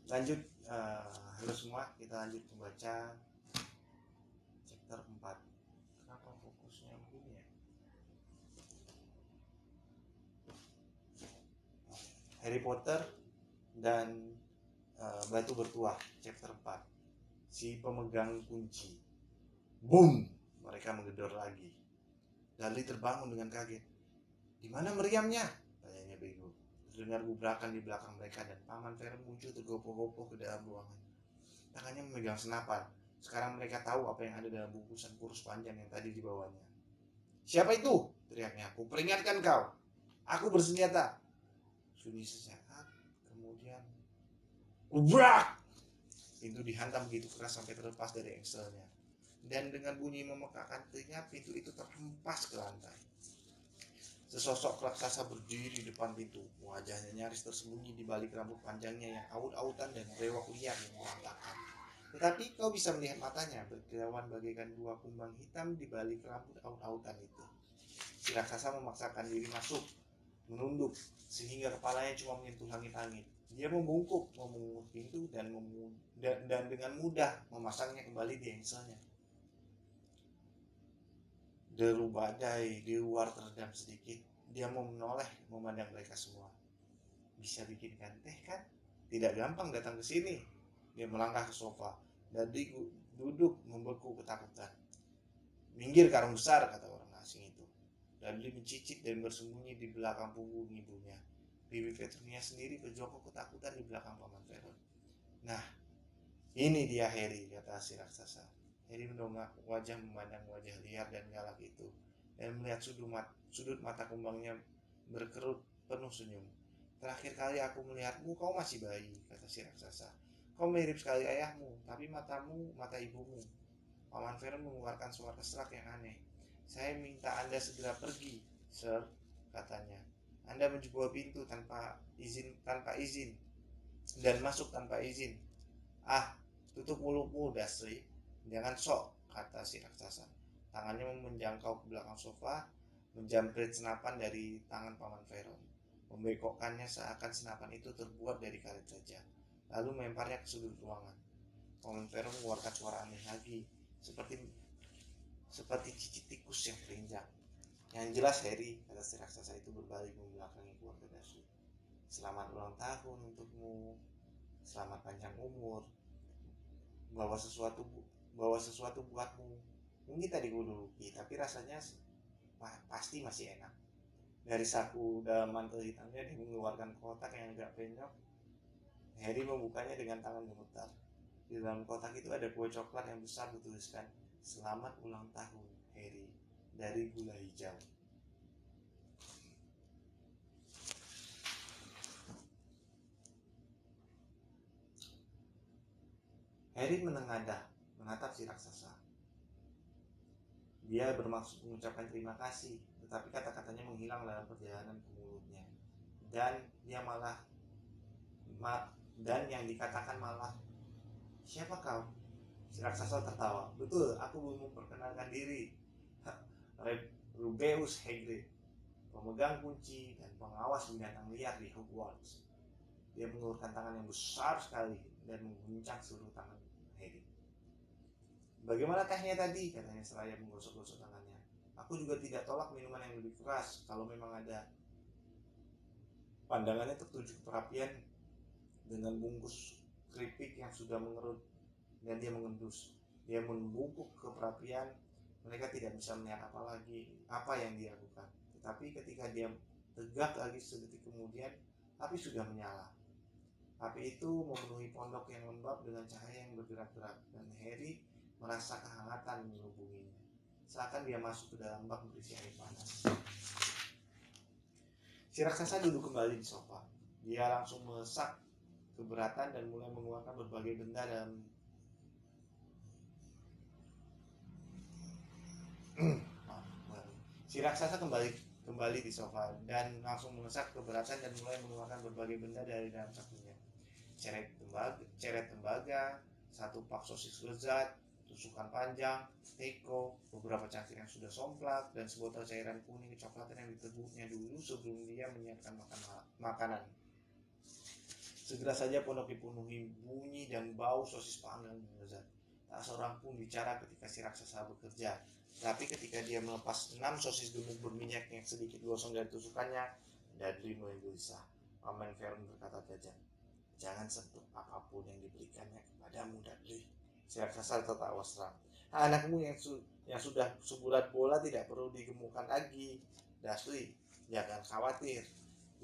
Lanjut, halo semua, kita lanjut membaca chapter 4. Kenapa fokusnya begini ya? Harry Potter dan Batu Bertuah, chapter 4. Si pemegang kunci. Boom! Mereka menggedor lagi. Dudley terbangun dengan kaget. Di mana meriamnya? Tanyanya bego. Terdengar gubrakan di belakang mereka dan Paman Vernon muncul tergopoh-gopoh ke dalam ruangan. Tangannya memegang senapan. Sekarang mereka tahu apa yang ada dalam bungkusan kurus panjang yang tadi dibawanya. Siapa itu? Teriaknya. Aku peringatkan kau. Aku bersenjata. Sunyi sesaat. Kemudian gubrak! Pintu dihantam begitu keras sampai terlepas dari engselnya. Dan dengan bunyi memekakan telinga, pintu itu terhempas ke lantai. Sesosok raksasa berdiri di depan pintu. Wajahnya nyaris tersembunyi di balik rambut panjangnya yang aut-autan dan brewok liar yang berantakan. Tetapi kau bisa melihat matanya berkilauan bagaikan dua kumbang hitam di balik rambut aut-autan itu. Si raksasa memaksakan diri masuk, menunduk, sehingga kepalanya cuma menyentuh langit-langit. Dia membungkuk, memungut pintu dan dengan mudah memasangnya kembali di engselnya. Deru badai di luar teredam sedikit. Dia mau menoleh memandang mereka semua. Bisa bikinkan teh kan? Tidak gampang datang ke sini. Dia melangkah ke sofa. Dudley duduk membeku ketakutan. Minggir karung besar, kata orang asing itu. Dudley mencicit dan bersembunyi di belakang punggung ibunya. Bibi Petunia sendiri berjongkok ketakutan di belakang Paman Vernon. Nah, ini dia Harry, kata si raksasa. Harry mendongak wajah memandang wajah liar dan galak itu dan melihat sudut mata kumbangnya berkerut penuh senyum. Terakhir kali aku melihatmu kau masih bayi, kata si raksasa. Kau mirip sekali ayahmu, tapi matamu mata ibumu. Paman Vernon mengeluarkan suara serak yang aneh. Saya minta Anda segera pergi, Sir, katanya. Anda menjebol pintu tanpa izin dan masuk tanpa izin. Ah, tutup mulutmu, Dudley. Jangan sok, kata si raksasa. Tangannya menjangkau ke belakang sofa, menjamret senapan dari tangan Paman Vernon, membekokkannya seakan senapan itu terbuat dari karet saja, lalu melemparnya ke sudut ruangan. Paman Vernon mengeluarkan suara aneh lagi, seperti cicit tikus yang terinjak. Yang jelas Harry, kata si raksasa itu berbalik membelakangi keluarga Dudley. Selamat ulang tahun untukmu, selamat panjang umur. bawa sesuatu buatmu. Mungkin tadi gue duduki, tapi rasanya pasti masih enak. Dari saku dalam mantel hitamnya dia mengeluarkan kotak yang agak penyok. Harry membukanya dengan tangan gemetar. Di dalam kotak itu ada kue coklat yang besar bertuliskan Selamat ulang tahun Harry dari gula hijau. Harry menatap si raksasa. Dia bermaksud mengucapkan terima kasih, tetapi kata-katanya menghilang dalam perjalanan ke mulutnya. Dan yang dikatakan malah, siapa kau? Si raksasa tertawa. Betul, aku belum memperkenalkan diri. Rubeus Hagrid, pemegang kunci dan pengawas binatang liar di Hogwarts. Dia mengulurkan tangan yang besar sekali dan mengguncang seluruh tangan Harry. Bagaimana tehnya tadi? Katanya seraya menggosok-gosok tangannya. Aku juga tidak tolak minuman yang lebih keras kalau memang ada. Pandangannya tertuju ke perapian dengan bungkus keripik yang sudah mengerut dan dia mengendus. Dia membungkuk ke perapian. Mereka tidak bisa melihat apa yang dia lakukan. Tetapi ketika dia tegak lagi sedetik kemudian, api sudah menyala. Api itu memenuhi pondok yang lembab dengan cahaya yang bergerak-gerak dan Harry merasa kehangatan menghubunginya, seakan dia masuk ke dalam bak berisi air panas. Si raksasa duduk kembali di sofa. Dia langsung melesak keberatan dan mulai mengeluarkan berbagai benda dalam Si raksasa kembali di sofa dan langsung mengesak keberatan dan mulai mengeluarkan berbagai benda dari dalam sakunya. Ceret tembaga, satu pak sosis lezat, tusukan panjang, teko, beberapa cangkir yang sudah somplak, dan sebotol cairan kuning kecoklatan yang diteguknya dulu sebelum dia menyiapkan makanan. Segera saja pondok dipenuhi bunyi dan bau sosis panggang yang lezat. Tak seorang pun bicara ketika si raksasa bekerja. Tapi ketika dia melepas 6 sosis gemuk berminyak yang sedikit gosong dari tusukannya, Dudley mulai gelisah. Paman Vernon berkata tajam, "Jangan sentuh apapun yang diberikannya kepadamu, Dudley." Si raksasa tertawa seram. "Anakmu yang sudah sebulat bola tidak perlu digemukkan lagi, Dudley. Jangan khawatir."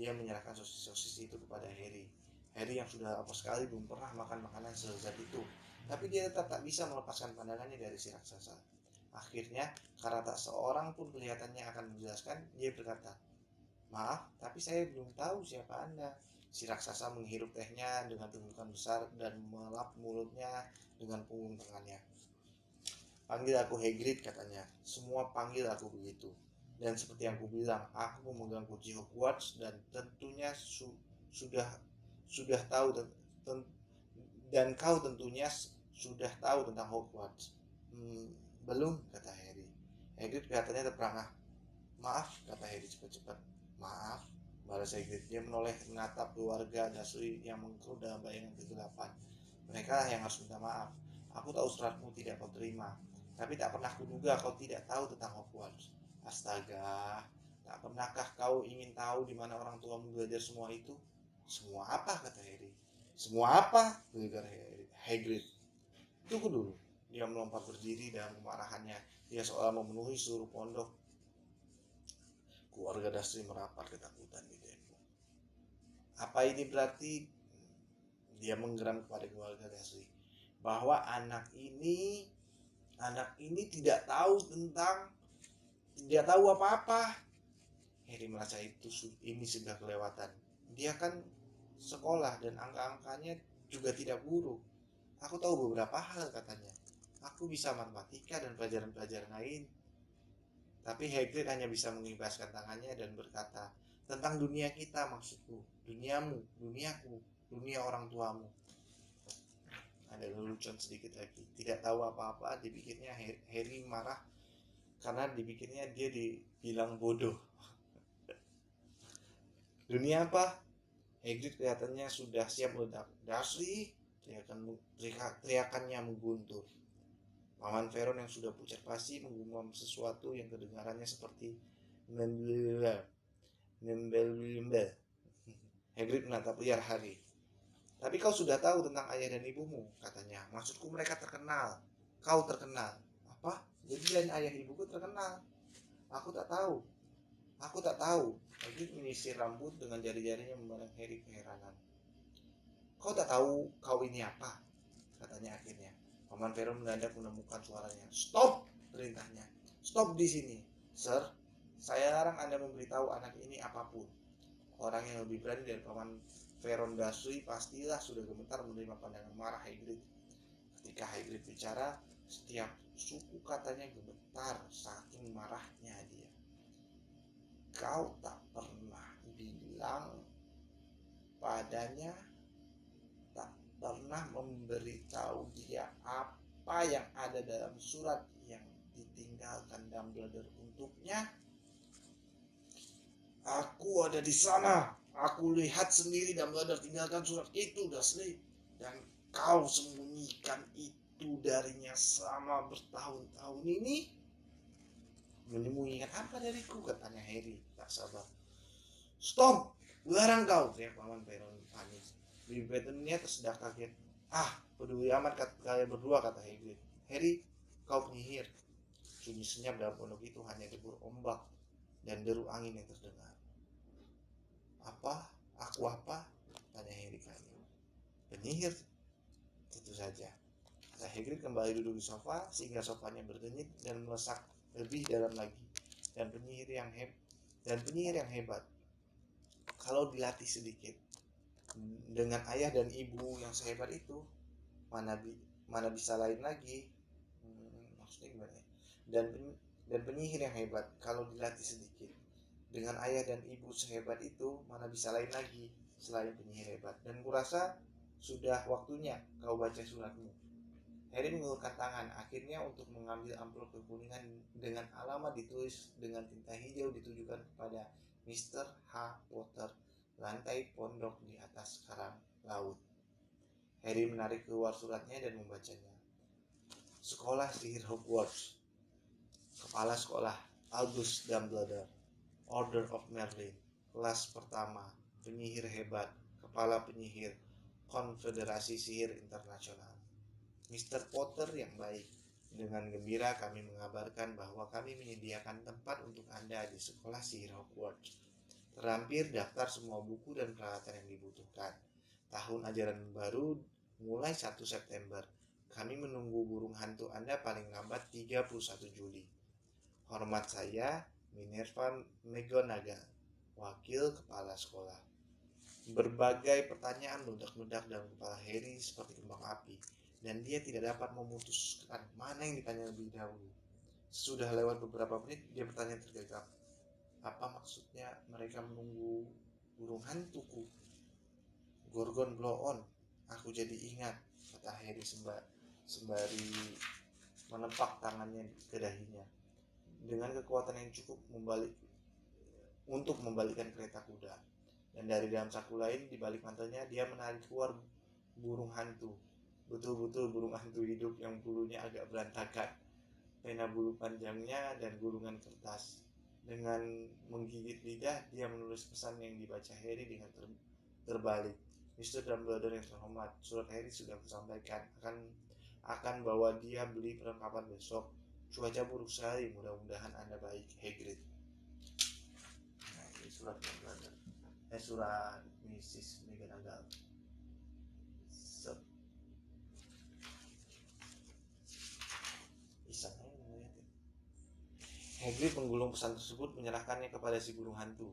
Dia menyerahkan sosis-sosis itu kepada Harry. Harry yang sudah lama sekali belum pernah makan makanan selezat itu. Tapi dia tetap tak bisa melepaskan pandangannya dari si raksasa. Akhirnya, karena tak seorang pun kelihatannya akan menjelaskan, dia berkata, "Maaf, tapi saya belum tahu siapa Anda." Si raksasa menghirup tehnya dengan tumpukan besar dan melap mulutnya dengan punggung tangannya. "Panggil aku Hagrid," katanya. "Semua panggil aku begitu. Dan seperti yang aku bilang, aku memegang kunci Hogwarts dan tentunya sudah sudah tahu dan kau tentunya sudah tahu tentang Hogwarts." Belum," kata Harry. Hagrid kelihatannya terperangah. "Maaf," kata Harry cepat-cepat. "Maaf," balas Hagrid. Dia menoleh menatap keluarga Dursley yang mengkerut dalam bayangan kegelapan. "Mereka yang harus minta maaf. Aku tahu suratmu tidak kau terima, tapi tak pernah kuduga kau tidak tahu tentang Hogwarts." "Astaga, tak pernahkah kau ingin tahu di mana orang tuamu belajar semua itu?" "Semua apa?" kata Harry. "Semua apa?" gegar Hagrid. "Tunggu dulu." Dia melompat berdiri dalam kemarahannya. Dia seolah memenuhi seluruh pondok. Keluarga Dursley merapat ketakutan di tembok. Apa ini berarti? Dia menggeram kepada keluarga Dursley bahwa anak ini tidak tahu apa-apa. Harry merasa ini sudah kelewatan. Dia kan sekolah dan angka-angkanya juga tidak buruk. "Aku tahu beberapa hal," katanya. "Aku bisa matematika dan pelajaran-pelajaran lain." Tapi Hagrid hanya bisa mengimbaskan tangannya dan berkata, "Tentang dunia kita maksudku, duniamu, duniaku, dunia orang tuamu." Ada lelucon sedikit lagi. Tidak tahu apa-apa, dipikirnya Harry marah karena dipikirnya dia dibilang bodoh. "Dunia apa?" Hagrid kelihatannya sudah siap meledak. "Dursley!" teriakannya mengguntur. Paman Vernon yang sudah pucat pasi menggumam sesuatu yang kedengarannya seperti nembel. Hagrid menatap liar Harry. "Tapi kau sudah tahu tentang ayah dan ibumu," katanya. "Maksudku mereka terkenal. Kau terkenal." "Apa? Jadi dan ayah ibuku terkenal?" Aku tak tahu." Hagrid menyisir rambut dengan jari-jarinya memandang Harry keheranan. "Kau tak tahu kau ini apa?" katanya akhirnya. Paman Vernon mendadak menemukan suaranya. "Stop!" perintahnya. "Stop di sini, Sir. Saya larang Anda memberitahu anak ini apapun." Orang yang lebih berani dari Paman Vernon Dursley pastilah sudah gemetar menerima pandangan marah Hagrid. Ketika Hagrid bicara, setiap suku katanya gemetar saking marahnya dia. "Kau tak pernah bilang padanya, tak pernah memberitahu dia apa yang ada dalam surat yang ditinggalkan Dumbledore untuknya." "Aku ada di sana. Aku lihat sendiri Dumbledore tinggalkan surat itu, Dursley. Dan kau sembunyikan itu darinya selama bertahun-tahun ini." "Menyembunyikan apa dariku?" katanya Harry tak sabar. "Stop! Larang kau!" teriak Paman Vernon panik. Bibi Petunia tersedak kaget. Peduli amat kalian berdua," kata Hagrid. "Harry, kau penyihir." Sunyi senyap dalam pondok itu hanya debur ombak dan deru angin yang terdengar. "Apa? Aku apa?" tanya Harry kaget. "Penyihir, tentu saja," kata Hagrid kembali duduk di sofa sehingga sofanya berdenyit dan melesak lebih dalam lagi. Dan penyihir yang hebat. Kalau dilatih sedikit dengan ayah dan ibu yang sehebat itu, mana bisa lain lagi. Maksudnya gimana ya? Dan penyihir yang hebat kalau dilatih sedikit dengan ayah dan ibu sehebat itu, mana bisa lain lagi selain penyihir hebat. Dan kurasa sudah waktunya kau baca suratmu. Harry mengulurkan tangan akhirnya untuk mengambil amplop kekuningan dengan alamat ditulis dengan tinta hijau ditujukan kepada Mr. H. Potter, lantai pondok di atas sekarang. laut. Harry menarik keluar suratnya dan membacanya. Sekolah Sihir Hogwarts. Kepala Sekolah Albus Dumbledore. Order of Merlin. Kelas pertama. Penyihir hebat. Kepala penyihir Konfederasi Sihir Internasional. Mr. Potter yang baik. Dengan gembira kami mengabarkan bahwa kami menyediakan tempat untuk Anda di Sekolah Sihir Hogwarts. Terlampir daftar semua buku dan peralatan yang dibutuhkan. Tahun ajaran baru mulai 1 September. Kami menunggu burung hantu Anda paling lambat 31 Juli. Hormat saya, Minerva McGonagall, Wakil Kepala Sekolah. Berbagai pertanyaan meledak-ledak dalam kepala Harry seperti kembang api, dan dia tidak dapat memutuskan mana yang ditanya lebih dahulu. Sudah lewat beberapa menit, dia bertanya tergagap. Apa maksudnya mereka menunggu burung hantuku? Gorgon blow on. Aku jadi ingat, kata Harry sembari menepak tangannya ke dahinya. Dengan kekuatan yang cukup untuk membalikkan kereta kuda. Dan dari dalam saku lain di balik mantelnya dia menarik keluar burung hantu. Betul-betul burung hantu hidup yang bulunya agak berantakan. Pena bulu panjangnya dan gulungan kertas. Dengan menggigit lidah dia menulis pesan yang dibaca Harry dengan terbalik. Mr. Dumbledore yang terhormat, surat Harry sudah kusampaikan akan bawa dia beli perlengkapan besok. Cuaca buruk sekali, mudah-mudahan Anda baik, Hagrid. Nah, ini surat Dumbledore. Surat Mrs. McGonagall. Isengnya ngeliatin. Hagrid menggulung pesan tersebut, menyerahkannya kepada si burung hantu.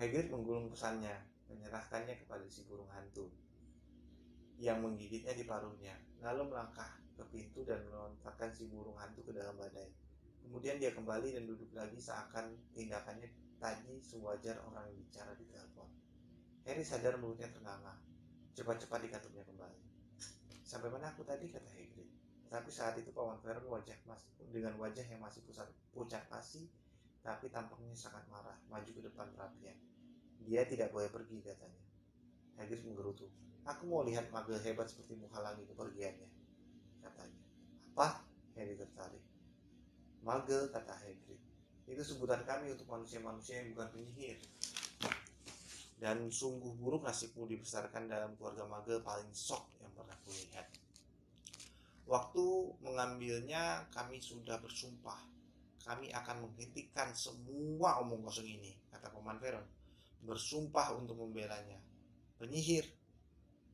Hagrid menggulung pesannya, menyerahkannya kepada si burung hantu yang menggigitnya di paruhnya, lalu melangkah ke pintu dan melontarkan si burung hantu ke dalam badai. Kemudian dia kembali dan duduk lagi seakan tindakannya tadi sewajar orang yang bicara di telepon. Harry sadar mulutnya ternganga. Cepat-cepat dikatupnya kembali. Sampai mana aku tadi, kata Hagrid. Tapi saat itu Paman Vernon dengan wajah yang masih pucat pasi, tapi tampaknya sangat marah, maju ke depan perapian. Dia tidak boleh pergi, katanya. Hagrid menggerutu. Aku mau lihat Muggle hebat seperti menghalangi kepergiannya, katanya. Apa? Harry tertarik. Muggle, kata Hagrid. Itu sebutan kami untuk manusia-manusia yang bukan penyihir. Dan sungguh buruk nasibmu dibesarkan dalam keluarga Muggle paling sok yang pernah kulihat. Waktu mengambilnya kami sudah bersumpah. Kami akan menghentikan semua omong kosong ini, kata Paman Vernon. Bersumpah untuk membelanya. Penyihir?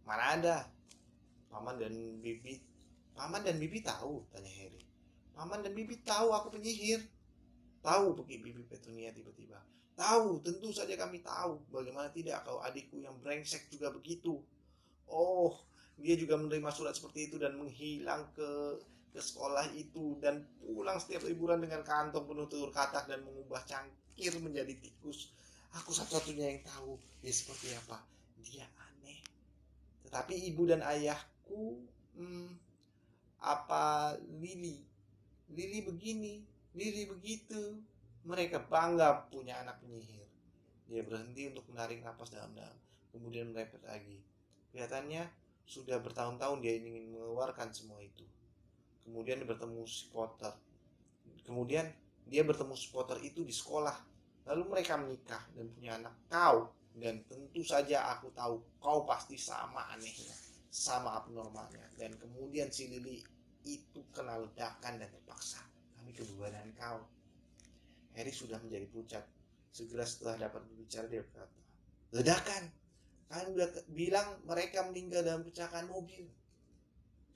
Mana ada? Paman dan Bibi tahu, tanya Harry. Paman dan Bibi tahu aku penyihir. Tahu, Bibi Petunia tiba-tiba. Tahu, tentu saja kami tahu. Bagaimana tidak kalau adikku yang brengsek juga begitu. Oh, dia juga menerima surat seperti itu dan menghilang ke sekolah itu dan pulang setiap liburan dengan kantong penuh telur katak dan mengubah cangkir menjadi tikus. Aku satu-satunya yang tahu dia seperti apa. Dia aneh. Tetapi ibu dan ayahku, apa Lily begini, Lily begitu. Mereka bangga punya anak penyihir. Dia berhenti untuk menarik napas dalam-dalam, kemudian merepet lagi. Kelihatannya sudah bertahun-tahun dia ingin mengeluarkan semua itu. Kemudian dia bertemu si Potter. Itu di sekolah. Lalu mereka menikah dan punya anak. Kau, dan tentu saja aku tahu kau pasti sama anehnya, sama abnormalnya. Dan kemudian si Lily itu kena ledakan dan terpaksa kami kebebanan kau. Harry sudah menjadi pucat. Segera setelah dapat berbicara dia berkata, ledakan? Kalian udah bilang mereka meninggal dalam kecelakaan mobil.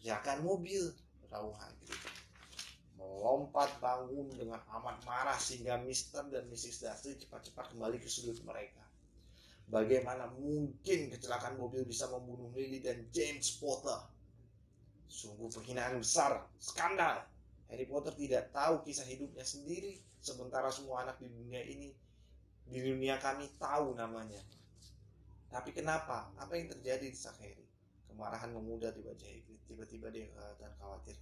Kecelakaan mobil, raung Hagrid. Melompat bangun dengan amat marah sehingga Mr. dan Mrs. Dursley cepat-cepat kembali ke sudut mereka. Bagaimana mungkin kecelakaan mobil bisa membunuh Lily dan James Potter? Sungguh penghinaan besar, skandal. Harry Potter tidak tahu kisah hidupnya sendiri, sementara semua anak di dunia kami tahu namanya. Tapi kenapa? Apa yang terjadi di Harry? Kemarahan memudar di wajah Hagrid. Tiba-tiba dia kelihatan khawatir.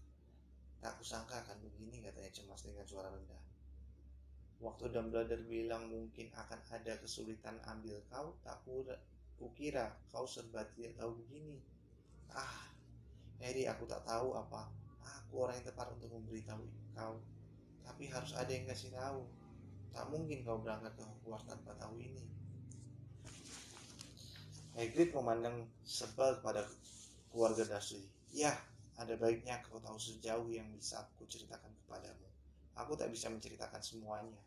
Tak kusangka akan begini, katanya cemas dengan suara rendah. Waktu Dumbledore bilang mungkin akan ada kesulitan ambil kau, tak kukira kau serba tidak tahu begini. Ah, Harry, aku tak tahu apa. Aku orang yang tepat untuk memberitahu kau. Tapi harus ada yang kasih tahu. Tak mungkin kau berangkat ke Hogwarts tanpa tahu ini. Hagrid memandang sebal pada keluarga Dursley. Ya, ada baiknya kau tahu sejauh yang bisa aku ceritakan kepadamu. Aku tak bisa menceritakan semuanya.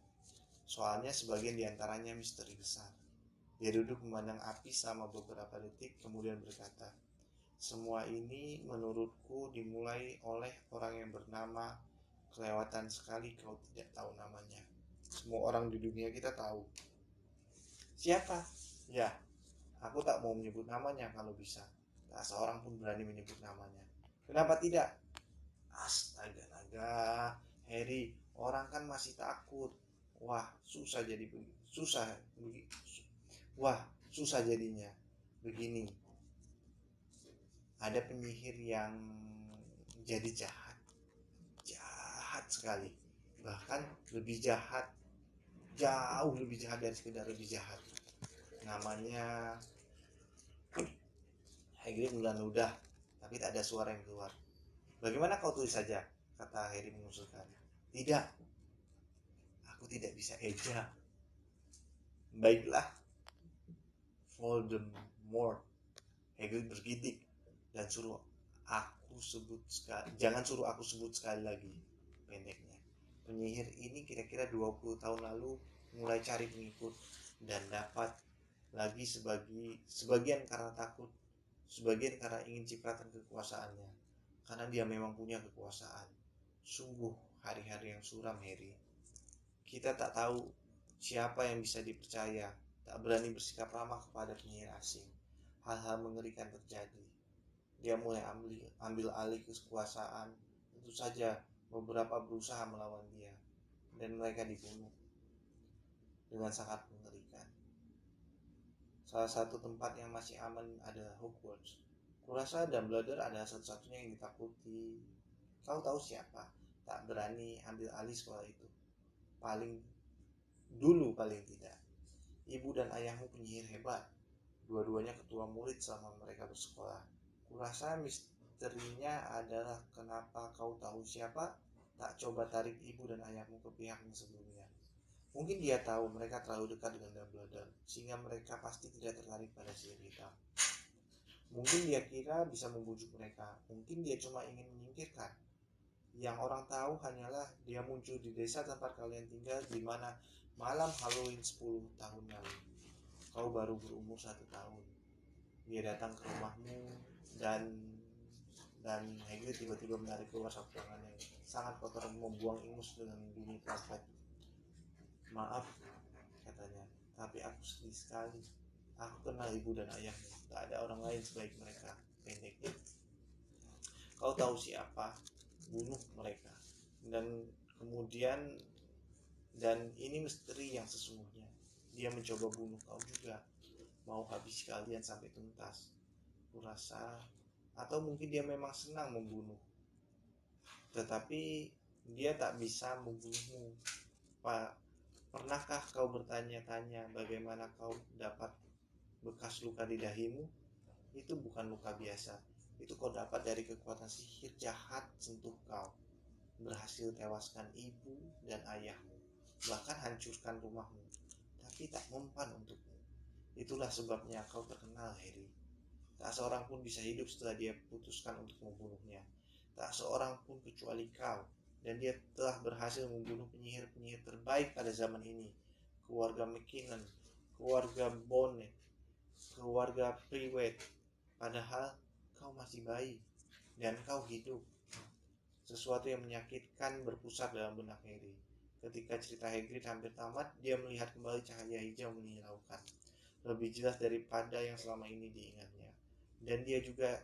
Soalnya sebagian diantaranya misteri besar. Dia duduk memandang api selama beberapa detik, kemudian berkata, semua ini menurutku dimulai oleh orang yang bernama, kelewatan sekali kau tidak tahu namanya. Semua orang di dunia kita tahu. Siapa? Ya, aku tak mau menyebut namanya kalau bisa. Tak seorang pun berani menyebut namanya. Kenapa tidak? Astaga naga, Harry, orang kan masih takut. Wah, susah jadinya. Begini, ada penyihir yang jadi jahat sekali, bahkan lebih jahat, jauh lebih jahat dari sekedar lebih jahat. Namanya Hagrid meludah, tapi tak ada suara yang keluar. Bagaimana kau tulis saja? Kata Harry mengusulkan. Tidak, aku tidak bisa eja. Baiklah, Voldemort. Hagrid bergidik dan jangan suruh aku sebut sekali lagi. Pendeknya, penyihir ini kira-kira 20 tahun lalu mulai cari pengikut dan dapat lagi sebagian karena takut, sebagian karena ingin cipratan kekuasaannya. Karena dia memang punya kekuasaan. Sungguh hari-hari yang suram, Harry. Kita tak tahu siapa yang bisa dipercaya, tak berani bersikap ramah kepada penyihir asing. Hal-hal mengerikan terjadi. Dia mulai ambil alih kekuasaan. Tentu saja beberapa berusaha melawan dia, dan mereka dibunuh dengan sangat mengerikan. Salah satu tempat yang masih aman adalah Hogwarts. Kurasa Dumbledore adalah satu-satunya yang ditakuti. Kau tahu siapa? Tak berani ambil alih sekolah itu. Paling tidak. Ibu dan ayahmu penyihir hebat. Dua-duanya ketua murid selama mereka bersekolah. Kurasa misterinya adalah kenapa kau tahu siapa? Tak coba tarik ibu dan ayahmu ke pihakmu sebelumnya. Mungkin dia tahu mereka terlalu dekat dengan Dumbledore, sehingga mereka pasti tidak tertarik pada sihir hitam. Mungkin dia kira bisa membujuk mereka. Mungkin dia cuma ingin menyingkirkan. Yang orang tahu hanyalah dia muncul di desa tempat kalian tinggal di mana malam Halloween 10 tahun lalu. Kau baru berumur 1 tahun. Dia datang ke rumahmu dan Hagrid tiba-tiba menarik keluar sapu tangan yang sangat kotor, membuang ingus dengan bunyi trompet. Maaf, katanya, tapi aku sedih sekali. Aku kenal ibu dan ayahmu. Tak ada orang lain sebaik mereka. Pendeknya, kau tahu siapa? Bunuh mereka. Dan ini misteri yang sesungguhnya. Dia mencoba bunuh kau juga. Mau habis kalian sampai tuntas. Kurasa, atau mungkin dia memang senang membunuh. Tetapi dia tak bisa membunuhmu. Pernahkah kau bertanya-tanya bagaimana kau dapat bekas luka di dahimu? Itu bukan luka biasa. Itu kau dapat dari kekuatan sihir jahat sentuh kau. Berhasil tewaskan ibu dan ayahmu. Bahkan hancurkan rumahmu. Tapi tak mempan untukmu. Itulah sebabnya kau terkenal, Harry. Tak seorang pun bisa hidup setelah dia putuskan untuk membunuhnya. Tak seorang pun kecuali kau. Dan dia telah berhasil membunuh penyihir-penyihir terbaik pada zaman ini. Keluarga McKinnon, keluarga Bonnet, keluarga Privet. Padahal kau masih bayi dan kau hidup. Sesuatu yang menyakitkan berpusat dalam benak Harry. Ketika cerita Hagrid hampir tamat, dia melihat kembali cahaya hijau menyilaukan. Lebih jelas daripada yang selama ini diingatnya. Dan dia juga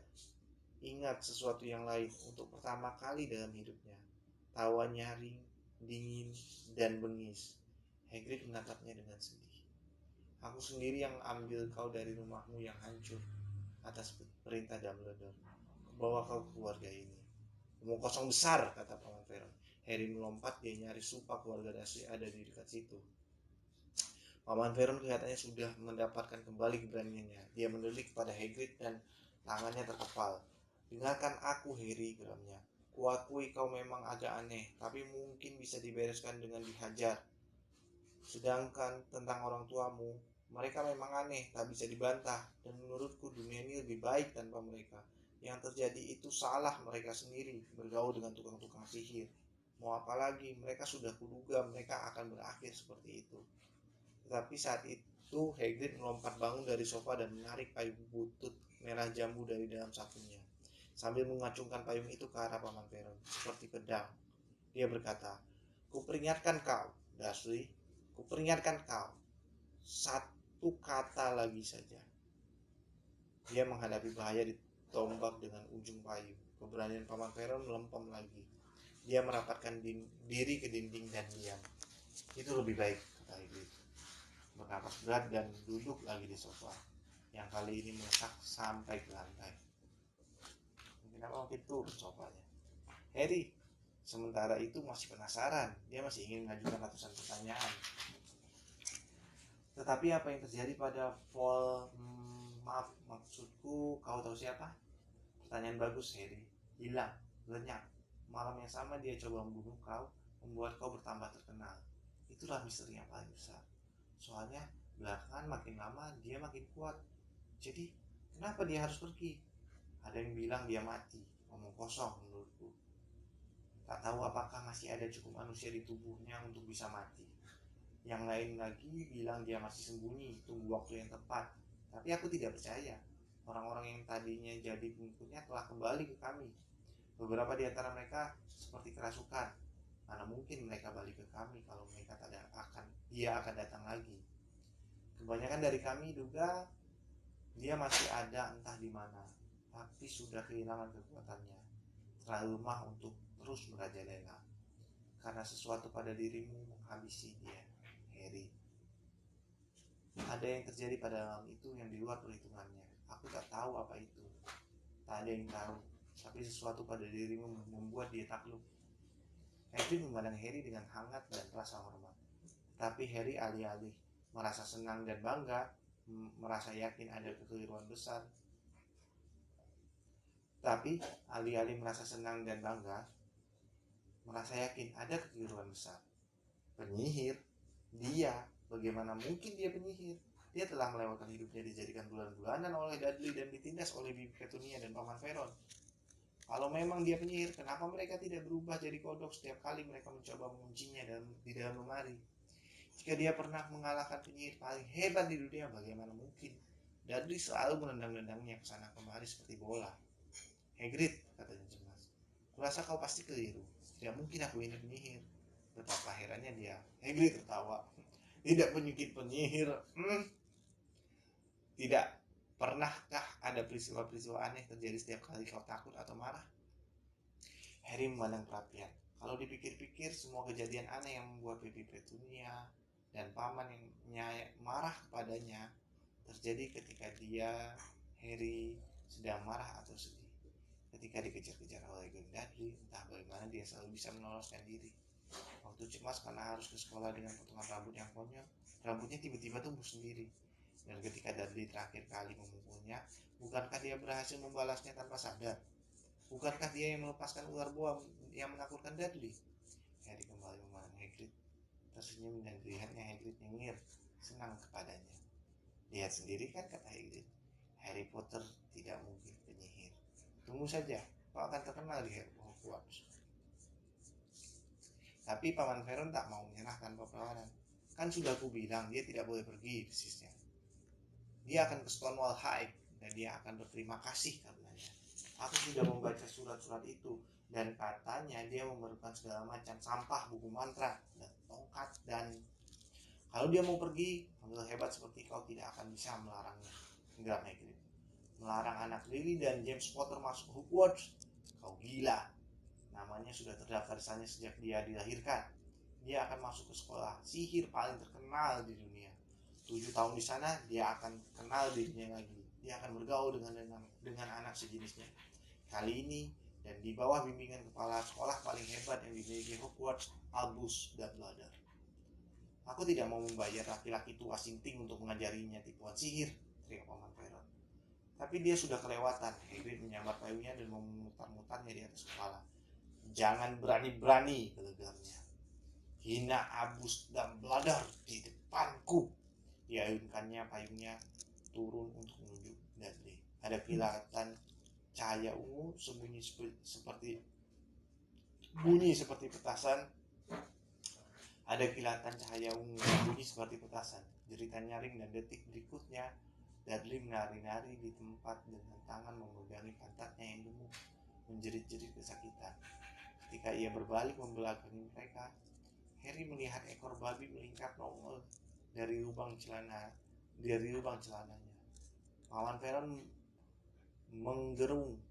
ingat sesuatu yang lain untuk pertama kali dalam hidupnya. Tawa nyaring, dingin, dan bengis. Hagrid menatapnya dengan sedih. Aku sendiri yang ambil kau dari rumahmu yang hancur atas perintah Dumbledore. Bawa kau ke keluarga ini. Omong kosong besar, kata Paman Veron. Harry melompat, dia nyaris lupa keluarga Dursley ada di dekat situ. Paman Veron kelihatannya sudah mendapatkan kembali keberaniannya. Dia mendelik pada Hagrid dan tangannya terkepal. Dengarkan aku, Harry, geramnya. Kuakui kau memang agak aneh, tapi mungkin bisa dibereskan dengan dihajar. Sedangkan tentang orang tuamu, mereka memang aneh, tak bisa dibantah. Dan menurutku dunia ini lebih baik tanpa mereka. Yang terjadi itu salah mereka sendiri, bergaul dengan tukang-tukang sihir. Mau apa lagi, mereka sudah kuduga mereka akan berakhir seperti itu. Tetapi saat itu Hagrid melompat bangun dari sofa dan menarik payung butut merah jambu dari dalam sakunya. Sambil mengacungkan payung itu ke arah Paman Veron, seperti pedang. Dia berkata, "Kuperingatkan kau, Dursley. Kuperingatkan kau. Satu kata lagi saja." Dia menghadapi bahaya ditombak dengan ujung payung. Keberanian Paman Veron melempem lagi. Dia merapatkan diri ke dinding dan diam. Itu lebih baik, kata Hagrid. Bernapas berat dan duduk lagi di sofa, yang kali ini mengesak sampai ke lantai. Kenapa makin turun sofanya? Harry, sementara itu masih penasaran. Dia masih ingin mengajukan ratusan pertanyaan. Tetapi apa yang terjadi pada maaf, maksudku kau tahu siapa? Pertanyaan bagus, Harry. Hilang, lenyap. Malam yang sama dia coba membunuh kau, membuat kau bertambah terkenal. Itulah misteri yang paling besar. Soalnya belakangan makin lama dia makin kuat. Jadi kenapa dia harus pergi? Ada yang bilang dia mati. Ngomong kosong menurutku. Tak tahu apakah masih ada cukup manusia di tubuhnya untuk bisa mati. Yang lain lagi bilang dia masih sembunyi, tunggu waktu yang tepat. Tapi aku tidak percaya. Orang-orang yang tadinya jadi pengikutnya telah kembali ke kami. Beberapa di antara mereka seperti kerasukan. Mana mungkin mereka balik ke kami kalau mereka dia akan datang lagi. Kebanyakan dari kami duga dia masih ada entah di mana, tapi sudah kehilangan kekuatannya, terlalu lemah untuk terus merajalela. Karena sesuatu pada dirimu menghabisi dia, Harry. Ada yang terjadi pada malam itu yang di luar perhitungannya. Aku tak tahu apa itu. Tak ada yang tahu. Tapi sesuatu pada dirimu membuat dia takluk. Hagrid memandang Harry dengan hangat dan rasa hormat. Tapi Harry alih-alih merasa senang dan bangga, merasa yakin ada kekeliruan besar. Tapi alih-alih merasa senang dan bangga, merasa yakin ada kekeliruan besar. Penyihir? Dia? Bagaimana mungkin dia penyihir? Dia telah melewatkan hidupnya dijadikan bulan-bulanan oleh Dudley dan ditindas oleh Bibi Petunia dan Paman Veron. Kalau memang dia penyihir, kenapa mereka tidak berubah jadi kodok setiap kali mereka mencoba menguncinya di dalam lemari? Jika dia pernah mengalahkan penyihir paling hebat di dunia, bagaimana mungkin? Dudley selalu menendang-nendangnya ke sana kemari seperti bola. Hagrid, katanya cemas. Kurasa kau pasti keliru. Tidak mungkin aku ini penyihir. Betapa herannya dia. Hagrid tertawa. Tidak penyihir. Tidak. Pernahkah ada peristiwa-peristiwa aneh terjadi setiap kali kau takut atau marah? Harry memandang perapian. Kalau dipikir-pikir, semua kejadian aneh yang membuat Bibi Petunia dan paman yang marah kepadanya terjadi ketika Harry, sedang marah atau sedih. Ketika dikejar-kejar oleh geng Dudley, entah bagaimana dia selalu bisa meloloskan diri. Waktu cemas karena harus ke sekolah dengan potongan rambut yang konyol, rambutnya tiba-tiba tumbuh sendiri. Dan ketika Dudley terakhir kali memukulnya, bukankah dia berhasil membalasnya tanpa sadar? Bukankah dia yang melepaskan ular boa yang menakutkan Dudley? Harry kembali memandang Hagrid, tersenyum dan terlihatnya Hagrid nyengir, senang kepadanya. Lihat sendiri kan, kata Hagrid, Harry Potter tidak mungkin penyihir. Tunggu saja, kau akan terkenal di Hogwarts. Tapi Paman Veron tak mau menyerah tanpa perlawanan. Kan sudah aku bilang dia tidak boleh pergi, desisnya. Dia akan ke Stonewall High dan dia akan berterima kasih karenanya. Aku sudah membaca surat-surat itu dan katanya dia memerlukan segala macam sampah, buku mantra, dan tongkat, dan kalau dia mau pergi, panggil hebat seperti kau tidak akan bisa melarangnya. Enggak, Hagrid. Melarang anak Lily dan James Potter masuk Hogwarts? Kau gila. Namanya sudah terdaftar di sana sejak dia dilahirkan. Dia akan masuk ke sekolah sihir paling terkenal di dunia. 7 tahun di sana, dia akan kenal dirinya lagi. Dia akan bergaul dengan anak sejenisnya. Kali ini, dan di bawah bimbingan kepala sekolah paling hebat yang dimiliki Hogwarts, Albus Dumbledore. Aku tidak mau membayar laki-laki tua sinting untuk mengajarinya tipuan sihir, teriak Paman Vernon. Tapi dia sudah kelewatan. Hagrid menyambar payungnya dan memutar-mutarnya di atas kepala. Jangan berani-berani, gelegarnya. Hina Albus Dumbledore di depanku. Diayunkannya payungnya turun untuk menuju Dudley. Ada kilatan cahaya ungu bunyi seperti petasan. Ada kilatan cahaya ungu bunyi seperti petasan. Jeritan nyaring dan detik berikutnya, Dudley menari-nari di tempat dengan tangan memegangi pantatnya yang gemuk, menjerit-jerit kesakitan. Ketika ia berbalik membelakangi mereka, Harry melihat ekor babi melingkar nongol dari lubang celananya. Paman Vernon menggerung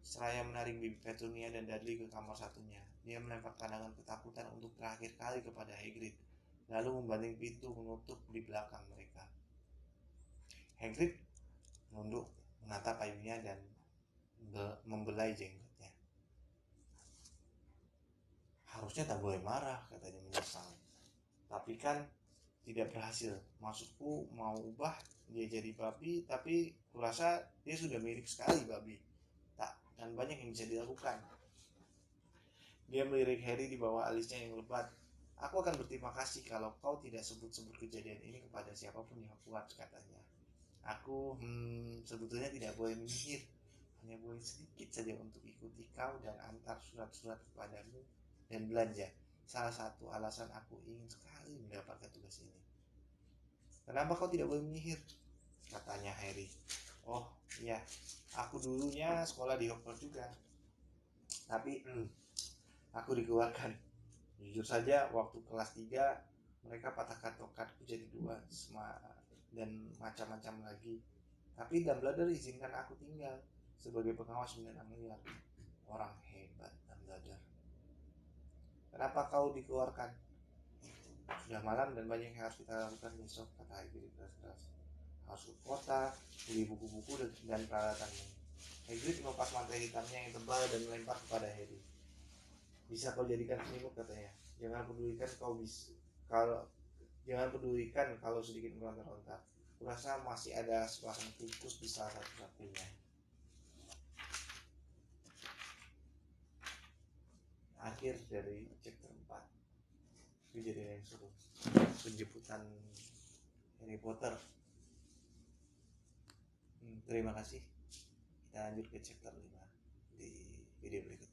seraya menarik Bibi Petunia dan Dudley ke kamar satunya. Dia melempar pandangan ketakutan untuk terakhir kali kepada Hagrid, lalu membanting pintu menutup di belakang mereka. Hagrid menunduk, menatap payungnya dan membelai jenggotnya. Harusnya tak boleh marah, katanya menyesal. Tapi kan tidak berhasil. Maksudku mau ubah dia jadi babi, tapi kurasa dia sudah mirip sekali babi. Tak, dan banyak yang bisa dilakukan. Dia melirik Harry di bawah alisnya yang lebat. Aku akan berterima kasih kalau kau tidak sebut-sebut kejadian ini kepada siapapun yang kuat, katanya. Aku sebetulnya tidak boleh menyihir, hanya boleh sedikit saja untuk ikuti kau dan antar surat-surat kepadamu dan belanja. Salah satu alasan aku ingin sekali mendapatkan tugas ini. Kenapa kau tidak boleh menyihir? Katanya Harry. Oh iya, aku dulunya sekolah di Hogwarts juga, tapi aku dikeluarkan. Jujur saja, waktu kelas 3 mereka patahkan tongkatku jadi 2 dan macam-macam lagi. Tapi Dumbledore izinkan aku tinggal sebagai pengawas binatang liar. Orang hebat, Dumbledore. Kenapa kau dikeluarkan? Sudah malam dan banyak yang harus kita lakukan besok, kata Hagrid keras-keras. Harus ke kota, beli buku-buku dan peralatannya. Hagrid melepas mantel hitamnya yang tebal dan melempar kepada Harry. Bisa kau jadikan selimut, katanya. Jangan pedulikan kalau sedikit meronta-ronta. Kurasa masih ada sepasang tikus di salah satu sampingnya. Akhir dari chapter 4. Kejadian yang seru. Penjemputan Harry Potter. Terima kasih. Kita lanjut ke chapter 5 di video berikutnya.